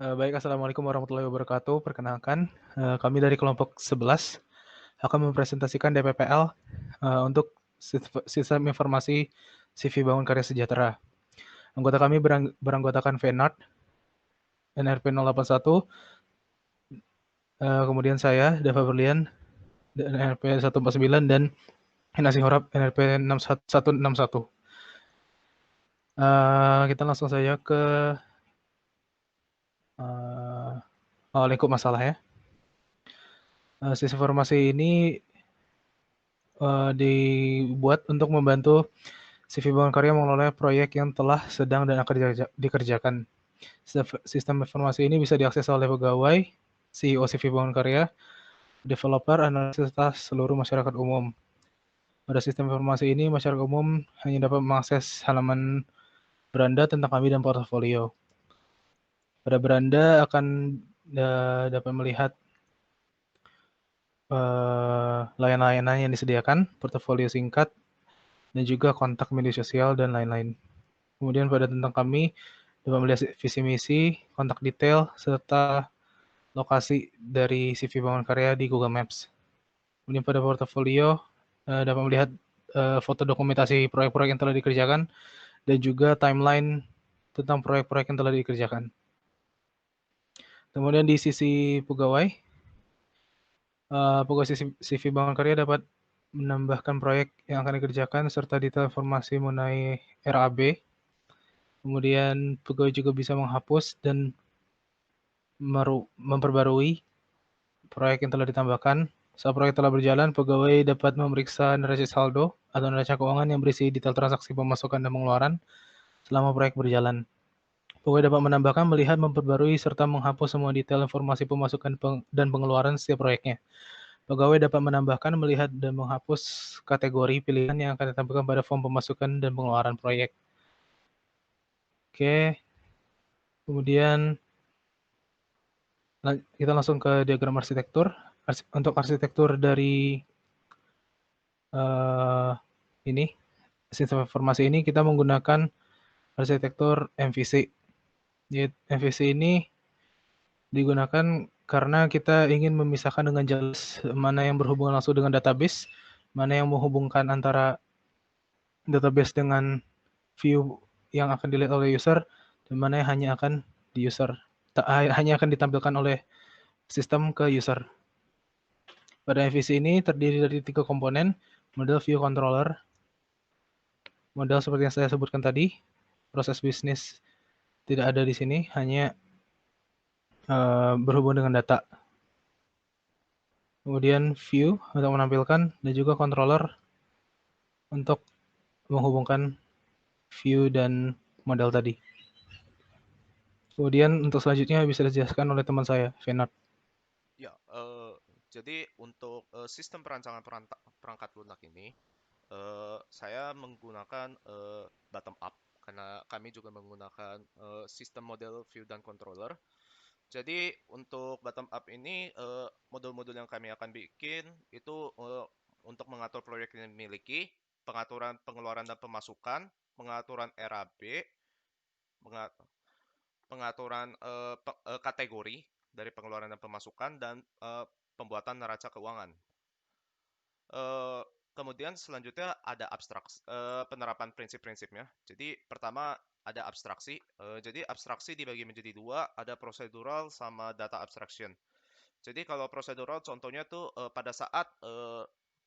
Baik, assalamualaikum warahmatullahi wabarakatuh. Perkenalkan, kami dari kelompok 11 akan mempresentasikan DPPL untuk sistem informasi CV Bangun Karya Sejahtera. Anggota kami beranggotakan Venart, NRP 081, kemudian saya, Dava Berlian, NRP 149, dan Nasi Horab, NRP 161. Kita langsung saja ke lingkup masalah ya. Sistem informasi ini dibuat untuk membantu CV Bangun Karya mengelola proyek yang telah, sedang, dan akan dikerjakan. Sistem informasi ini bisa diakses oleh pegawai, CEO CV Bangun Karya, developer, analis, serta seluruh masyarakat umum. Pada sistem informasi ini, masyarakat umum hanya dapat mengakses halaman beranda tentang kami dan portofolio. Pada beranda akan dapat melihat layanan-layanan yang disediakan, portofolio singkat, dan juga kontak media sosial, dan lain-lain. Kemudian pada tentang kami, dapat melihat visi misi, kontak detail, serta lokasi dari CV Bangun Karya di Google Maps. Kemudian pada portofolio, dapat melihat foto dokumentasi proyek-proyek yang telah dikerjakan, dan juga timeline tentang proyek-proyek yang telah dikerjakan. Kemudian di sisi pegawai, pegawai CV Bangun Karya dapat menambahkan proyek yang akan dikerjakan serta detail informasi mengenai RAB. Kemudian pegawai juga bisa menghapus dan memperbarui proyek yang telah ditambahkan. Saat proyek telah berjalan, pegawai dapat memeriksa neraca saldo atau neraca keuangan yang berisi detail transaksi pemasukan dan pengeluaran selama proyek berjalan. Pegawai dapat menambahkan, melihat, memperbarui, serta menghapus semua detail informasi pemasukan dan pengeluaran setiap proyeknya. Pegawai dapat menambahkan, melihat, dan menghapus kategori pilihan yang akan ditampilkan pada form pemasukan dan pengeluaran proyek. Oke, kemudian kita langsung ke diagram arsitektur. Untuk arsitektur dari ini sistem informasi ini, kita menggunakan arsitektur MVC. Jadi MVC ini digunakan karena kita ingin memisahkan dengan jelas mana yang berhubungan langsung dengan database, mana yang menghubungkan antara database dengan view yang akan dilihat oleh user, dan mana yang hanya akan hanya akan ditampilkan oleh sistem ke user. Pada MVC ini terdiri dari 3 komponen: model view controller, model seperti yang saya sebutkan tadi, proses bisnis tidak ada di sini, hanya berhubung dengan data. Kemudian view untuk menampilkan, dan juga controller untuk menghubungkan view dan model tadi. Kemudian untuk selanjutnya bisa dijelaskan oleh teman saya, Venat. Ya, jadi untuk sistem perancangan perangkat lunak ini, saya menggunakan bottom up karena kami juga menggunakan sistem model view dan controller. Jadi untuk bottom up ini, modul-modul yang kami akan bikin itu untuk mengatur proyek yang dimiliki, pengaturan pengeluaran dan pemasukan, pengaturan RAB, menga- pengaturan kategori dari pengeluaran dan pemasukan, dan pembuatan neraca keuangan. Kemudian selanjutnya ada penerapan prinsip-prinsipnya. Jadi pertama ada abstraksi. Jadi abstraksi dibagi menjadi dua, ada prosedural sama data abstraction. Jadi kalau prosedural contohnya tuh pada saat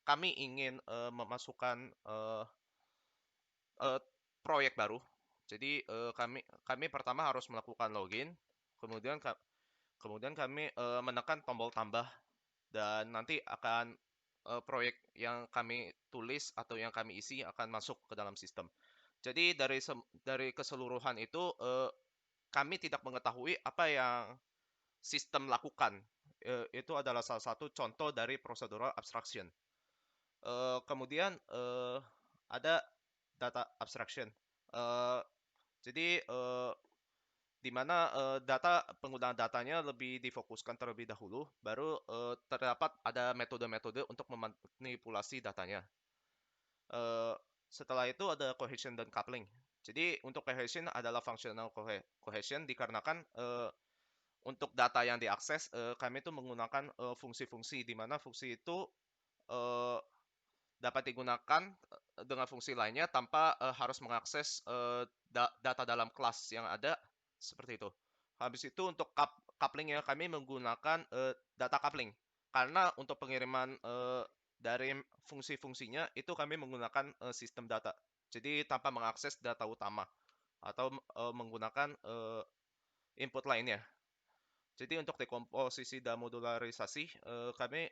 kami ingin memasukkan eh, proyek baru. Jadi kami pertama harus melakukan login, kemudian kemudian kami menekan tombol tambah, dan nanti akan proyek yang kami tulis atau yang kami isi akan masuk ke dalam sistem. Jadi dari keseluruhan itu kami tidak mengetahui apa yang sistem lakukan. Itu adalah salah satu contoh dari procedural abstraction. Kemudian ada data abstraction. Eh, jadi di mana penggunaan datanya lebih difokuskan terlebih dahulu, baru terdapat ada metode-metode untuk memanipulasi datanya. Eh, Setelah itu ada cohesion dan coupling. Jadi untuk cohesion adalah functional cohesion dikarenakan untuk data yang diakses, kami itu menggunakan fungsi-fungsi di mana fungsi itu eh, dapat digunakan dengan fungsi lainnya tanpa harus mengakses data dalam kelas yang ada seperti itu. Habis itu untuk couplingnya kami menggunakan data coupling karena untuk pengiriman dari fungsi-fungsinya itu kami menggunakan sistem data. Jadi tanpa mengakses data utama atau menggunakan input lainnya. Jadi untuk dekomposisi dan modularisasi kami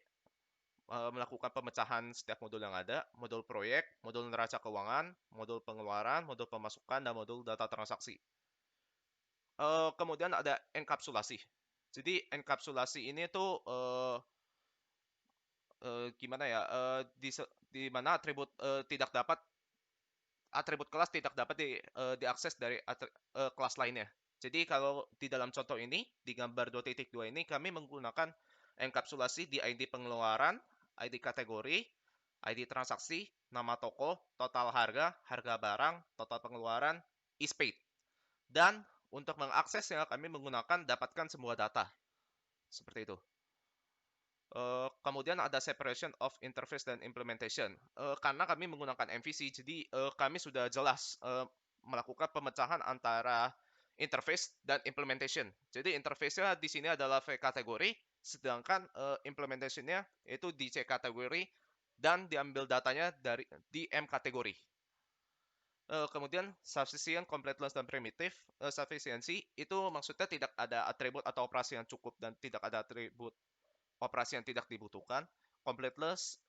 melakukan pemecahan setiap modul yang ada, modul proyek, modul neraca keuangan, modul pengeluaran, modul pemasukan, dan modul data transaksi. Kemudian ada enkapsulasi. Jadi enkapsulasi ini tuh gimana ya? Di mana atribut kelas tidak dapat diakses dari kelas lainnya. Jadi kalau di dalam contoh ini, di gambar 2.2 ini, kami menggunakan enkapsulasi di ID pengeluaran, ID kategori, ID transaksi, nama toko, total harga, harga barang, total pengeluaran, is paid. Dan untuk mengaksesnya, kami menggunakan dapatkan semua data. Seperti itu. Kemudian ada separation of interface dan implementation. Karena kami menggunakan MVC, jadi kami sudah jelas melakukan pemecahan antara interface dan implementation. Jadi interface-nya di sini adalah V kategori, sedangkan implementation-nya itu di C kategori dan diambil datanya di M kategori. Kemudian sufficient, completeness, dan primitive. Sufficiency itu maksudnya tidak ada atribut atau operasi yang cukup dan tidak ada atribut operasi yang tidak dibutuhkan. Completeness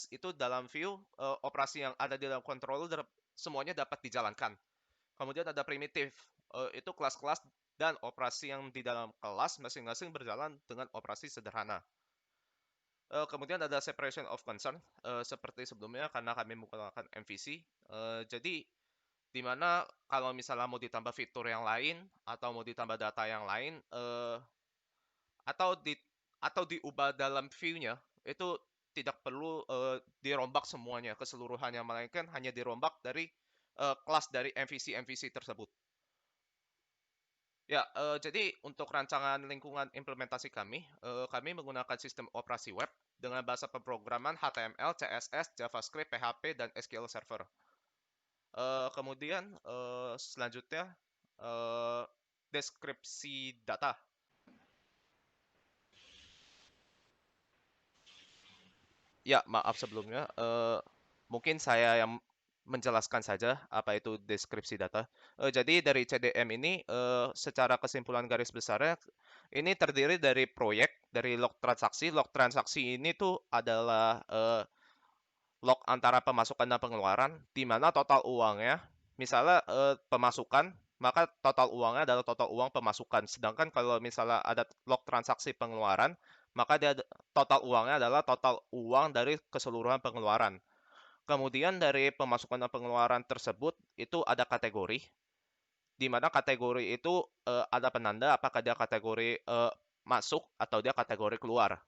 itu dalam view operasi yang ada di dalam controller semuanya dapat dijalankan. Kemudian ada primitive, itu kelas-kelas dan operasi yang di dalam kelas masing-masing berjalan dengan operasi sederhana. Kemudian ada separation of concern, seperti sebelumnya karena kami menggunakan MVC. Jadi di mana kalau misalnya mau ditambah fitur yang lain atau mau ditambah data yang lain, atau di atau diubah dalam view-nya itu tidak perlu dirombak semuanya keseluruhannya, melainkan hanya dirombak dari kelas dari MVC tersebut. Ya, jadi untuk rancangan lingkungan implementasi kami menggunakan sistem operasi web dengan bahasa pemrograman HTML, CSS, JavaScript, PHP, dan SQL Server. Kemudian selanjutnya deskripsi data. Ya, maaf sebelumnya. Mungkin saya yang menjelaskan saja apa itu deskripsi data. Jadi dari CDM ini, secara kesimpulan garis besarnya, ini terdiri dari proyek, dari log transaksi. Log transaksi ini tuh adalah log antara pemasukan dan pengeluaran, di mana total uangnya, misalnya pemasukan, maka total uangnya adalah total uang pemasukan. Sedangkan kalau misalnya ada log transaksi pengeluaran, maka total uangnya adalah total uang dari keseluruhan pengeluaran. Kemudian dari pemasukan dan pengeluaran tersebut itu ada kategori, di mana kategori itu ada penanda apakah dia kategori masuk atau dia kategori keluar.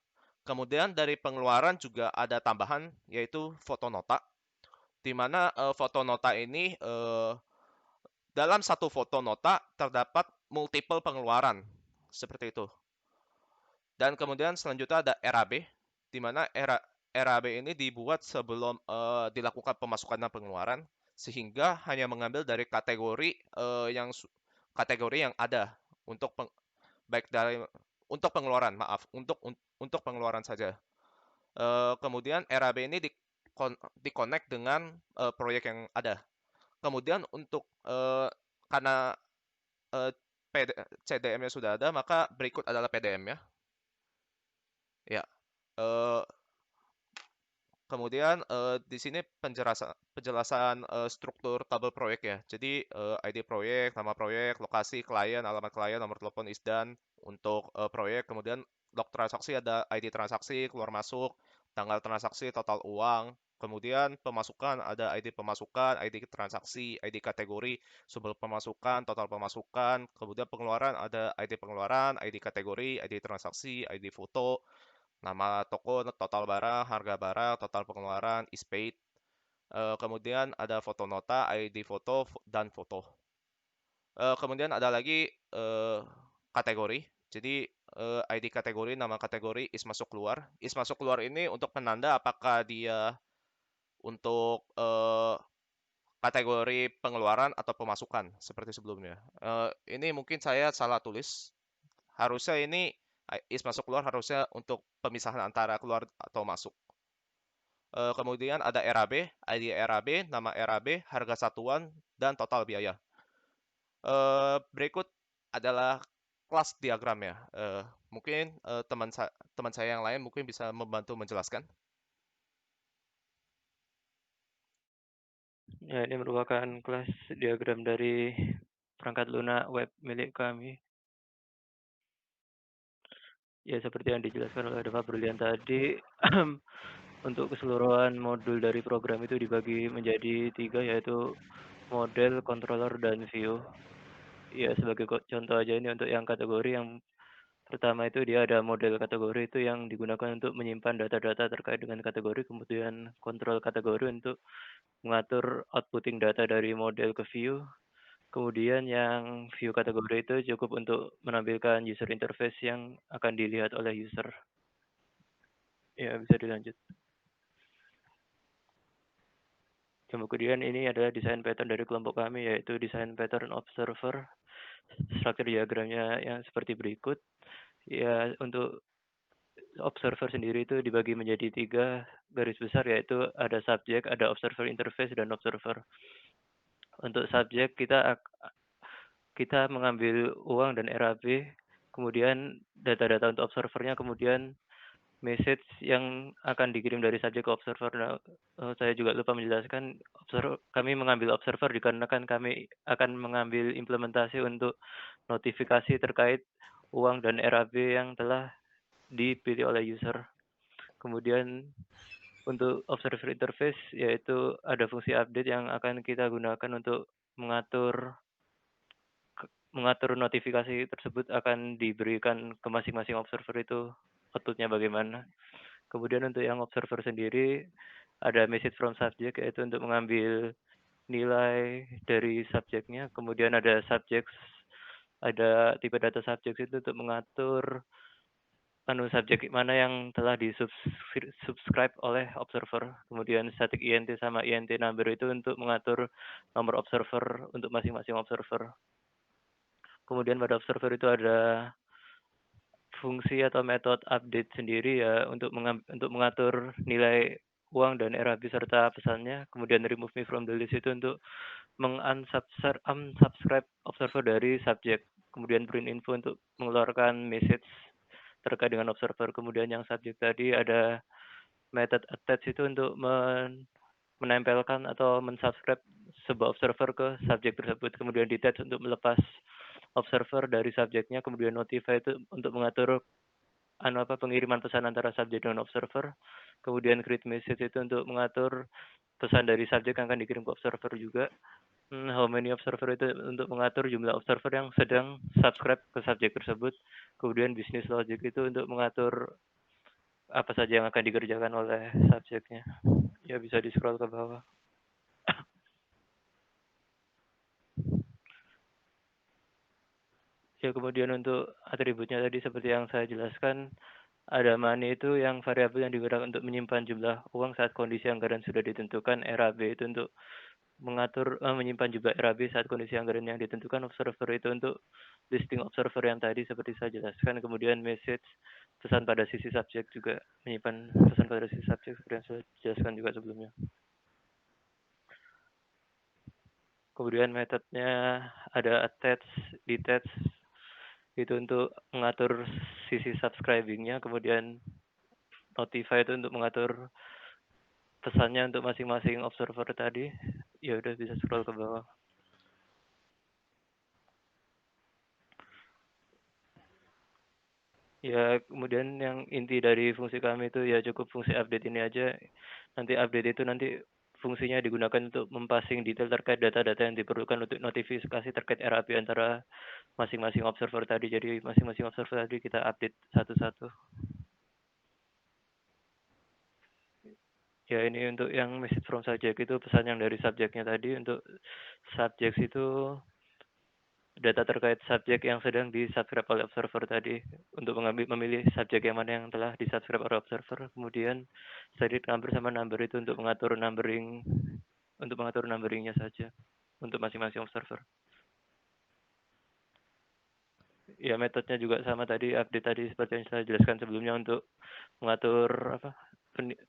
Kemudian dari pengeluaran juga ada tambahan yaitu foto nota, di mana foto nota ini dalam satu foto nota terdapat multiple pengeluaran seperti itu. Dan kemudian selanjutnya ada RAB, di mana RAB ini dibuat sebelum dilakukan pemasukan dan pengeluaran, sehingga hanya mengambil dari kategori yang ada untuk baik dari untuk pengeluaran, maaf, untuk pengeluaran saja. Kemudian RAB ini di-connect dengan proyek yang ada. Kemudian untuk karena uh, CDM-nya sudah ada, maka berikut adalah PDM-nya. Ya. Uh, Kemudian di sini penjelasan struktur tabel proyek ya. Jadi ID proyek, nama proyek, lokasi klien, alamat klien, nomor telepon ISDAN untuk proyek. Kemudian log transaksi ada ID transaksi, keluar masuk, tanggal transaksi, total uang. Kemudian pemasukan ada ID pemasukan, ID transaksi, ID kategori, sumber pemasukan, total pemasukan. Kemudian pengeluaran ada ID pengeluaran, ID kategori, ID transaksi, ID foto, nama toko, total barang, harga barang, total pengeluaran, is paid. Kemudian ada foto nota, ID foto, dan foto. Kemudian ada lagi kategori. Jadi ID kategori, nama kategori, is masuk keluar. Is masuk keluar ini untuk penanda apakah dia untuk kategori pengeluaran atau pemasukan seperti sebelumnya. Ini mungkin saya salah tulis. Harusnya ini is masuk keluar harusnya untuk pemisahan antara keluar atau masuk. Kemudian ada RAB, ID RAB, nama RAB, harga satuan, dan total biaya. Berikut adalah kelas diagramnya. Mungkin teman saya yang lain mungkin bisa membantu menjelaskan. Ya, ini merupakan kelas diagram dari perangkat lunak web milik kami. Ya, seperti yang dijelaskan oleh Pak Brilian tadi, untuk keseluruhan modul dari program itu dibagi menjadi 3, yaitu model, controller, dan view. Ya, sebagai contoh aja ini untuk yang kategori yang pertama itu dia ada model kategori itu yang digunakan untuk menyimpan data-data terkait dengan kategori, kemudian kontrol kategori untuk mengatur outputting data dari model ke view. Kemudian yang view kategori itu cukup untuk menampilkan user interface yang akan dilihat oleh user. Ya, bisa dilanjut. Kemudian ini adalah desain pattern dari kelompok kami, yaitu desain pattern observer. Struktur diagramnya yang seperti berikut. Ya, untuk observer sendiri itu dibagi menjadi 3 garis besar, yaitu ada subjek, ada observer interface, dan observer. Untuk subjek kita mengambil uang dan RAB, kemudian data-data untuk observernya, kemudian message yang akan dikirim dari subjek ke observer. Nah, saya juga lupa menjelaskan, kami mengambil observer dikarenakan kami akan mengambil implementasi untuk notifikasi terkait uang dan RAB yang telah dipilih oleh user. Kemudian untuk observer interface, yaitu ada fungsi update yang akan kita gunakan untuk mengatur notifikasi tersebut akan diberikan ke masing-masing observer itu outputnya bagaimana. Kemudian untuk yang observer sendiri ada message from subject, yaitu untuk mengambil nilai dari subjeknya. Kemudian ada subjects, ada tipe data subject itu untuk mengatur subjek mana yang telah di-subscribe oleh observer. Kemudian static int sama int number itu untuk mengatur nomor observer untuk masing-masing observer. Kemudian pada observer itu ada fungsi atau metode update sendiri ya untuk mengatur nilai uang dan RAB serta pesannya. Kemudian remove me from the list itu untuk unsubscribe observer dari subjek. Kemudian print info untuk mengeluarkan message terkait dengan observer. Kemudian yang subjek tadi ada method attach itu untuk menempelkan atau mensubscribe sebuah observer ke subjek tersebut. Kemudian detach untuk melepas observer dari subjeknya. Kemudian notify itu untuk mengatur pengiriman pesan antara subjek dengan observer. Kemudian create message itu untuk mengatur pesan dari subjek yang akan dikirim ke observer juga. How many observer itu untuk mengatur jumlah observer yang sedang subscribe ke subjek tersebut. Kemudian business logic itu untuk mengatur apa saja yang akan dikerjakan oleh subjeknya. Ya, bisa di scroll ke bawah. Ya, kemudian untuk atributnya tadi seperti yang saya jelaskan, ada money itu yang variabel yang digunakan untuk menyimpan jumlah uang saat kondisi anggaran sudah ditentukan. RAB itu untuk mengatur menyimpan jumlah RAB saat kondisi anggaran yang ditentukan. Observer itu untuk listing observer yang tadi seperti saya jelaskan. Kemudian message, pesan pada sisi subjek juga menyimpan pesan pada sisi subjek seperti yang saya jelaskan juga sebelumnya. Kemudian metodenya ada attach, detach, itu untuk mengatur sisi subscribingnya. Kemudian notify itu untuk mengatur pesannya untuk masing-masing observer tadi. Ya udah, bisa scroll ke bawah. Ya, kemudian yang inti dari fungsi kami itu ya cukup fungsi update ini aja. Nanti update itu nanti fungsinya digunakan untuk mempassing detail terkait data-data yang diperlukan untuk notifikasi terkait RAB antara masing-masing observer tadi. Jadi masing-masing observer tadi kita update satu-satu. Ya, ini untuk yang message from subject itu pesan yang dari subjeknya tadi. Untuk subject itu data terkait subjek yang sedang di-subscribe oleh observer tadi untuk memilih subjek yang mana yang telah di-subscribe oleh observer. Kemudian static number sama number itu untuk mengatur numberingnya saja untuk masing-masing observer. Ya, metodenya juga sama tadi, update tadi seperti yang saya jelaskan sebelumnya untuk mengatur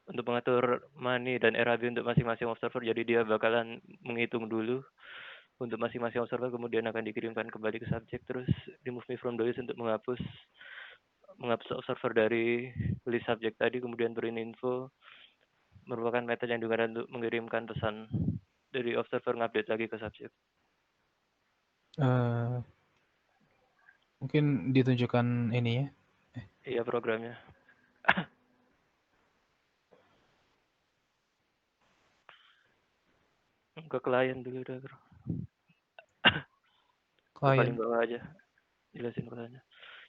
untuk mengatur money dan RAB untuk masing-masing observer. Jadi dia bakalan menghitung dulu untuk masing-masing observer, kemudian akan dikirimkan kembali ke subjek, terus remove me from the list untuk menghapus observer dari list subjek tadi, kemudian print info merupakan metode yang digunakan untuk mengirimkan pesan dari observer ngupdate lagi ke subjek. Mungkin ditunjukkan ini ya. Iya, programnya. Ke klien dulu udah, bro. Ke paling bawah aja, jelasin kliennya.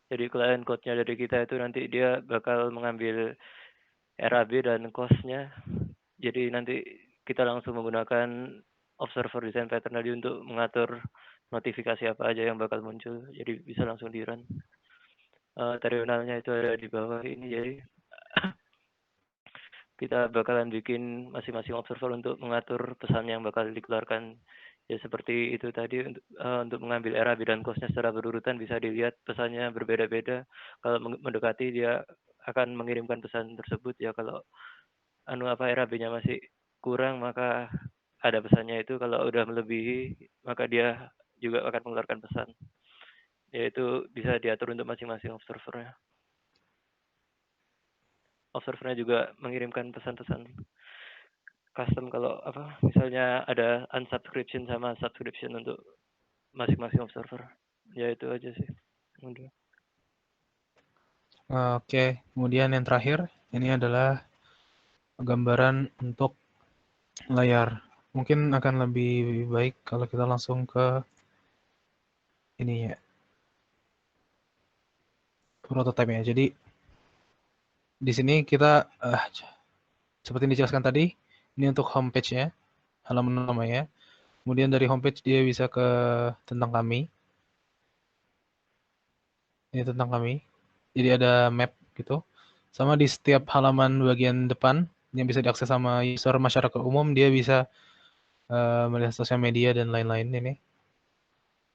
Jadi klien code-nya dari kita itu nanti dia bakal mengambil RAB dan cost-nya. Jadi nanti kita langsung menggunakan observer design pattern tadi untuk mengatur notifikasi apa aja yang bakal muncul. Jadi bisa langsung di-run. Terminalnya itu ada di bawah ini, jadi kita bakalan bikin masing-masing observer untuk mengatur pesan yang bakal dikeluarkan. Ya seperti itu tadi, untuk mengambil RAB dan cost-nya secara berurutan bisa dilihat pesannya berbeda-beda. Kalau mendekati dia akan mengirimkan pesan tersebut, ya kalau RAB-nya masih kurang maka ada pesannya itu, kalau udah melebihi maka dia juga akan mengeluarkan pesan. Yaitu bisa diatur untuk masing-masing observernya. Observernya juga mengirimkan pesan-pesan custom kalau misalnya ada unsubscription sama subscription untuk masing-masing observer. Ya itu aja sih. Udah. Oke, kemudian yang terakhir ini adalah gambaran untuk layar. Mungkin akan lebih baik kalau kita langsung ke ini ya, prototype ya. Jadi di sini kita seperti yang dijelaskan tadi, ini untuk homepage-nya, halaman namanya. Kemudian dari homepage dia bisa ke tentang kami. Ini tentang kami. Jadi ada map gitu. Sama di setiap halaman bagian depan yang bisa diakses sama user masyarakat umum, dia bisa melihat sosial media dan lain-lain ini.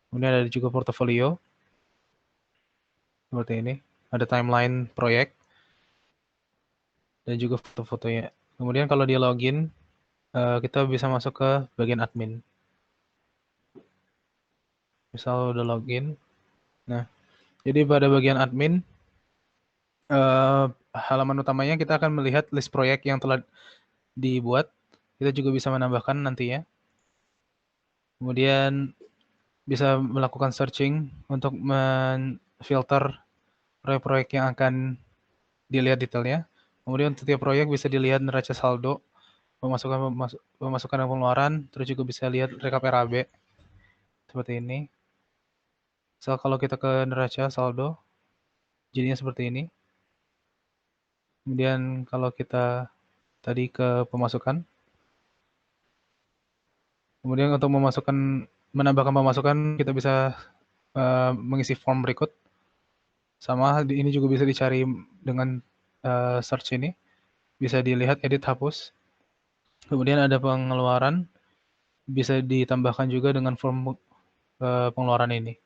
Kemudian ada juga portofolio. Seperti ini. Ada timeline proyek. Dan juga foto-fotonya. Kemudian kalau dia login, kita bisa masuk ke bagian admin. Misal udah login. Nah, jadi pada bagian admin, halaman utamanya kita akan melihat list proyek yang telah dibuat. Kita juga bisa menambahkan nantinya. Kemudian bisa melakukan searching untuk menfilter proyek-proyek yang akan dilihat detailnya. Kemudian setiap proyek bisa dilihat neraca saldo, pemasukan dan pengeluaran, terus juga bisa lihat rekap RAB. Seperti ini. So, kalau kita ke neraca saldo, jadinya seperti ini. Kemudian kalau kita tadi ke pemasukan, kemudian untuk menambahkan pemasukan, kita bisa mengisi form berikut. Sama ini juga bisa dicari dengan search ini. Bisa dilihat edit hapus. Kemudian ada pengeluaran, bisa ditambahkan juga dengan form pengeluaran ini.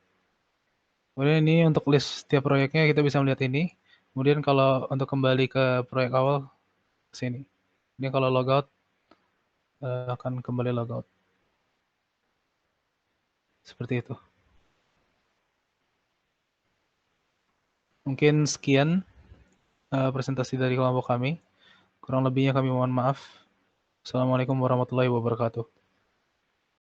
Kemudian ini untuk list setiap proyeknya kita bisa melihat ini. Kemudian kalau untuk kembali ke proyek awal, ke sini. Ini kalau logout, akan kembali logout. Seperti itu. Mungkin sekian presentasi dari kelompok kami. Kurang lebihnya kami mohon maaf. Assalamualaikum warahmatullahi wabarakatuh.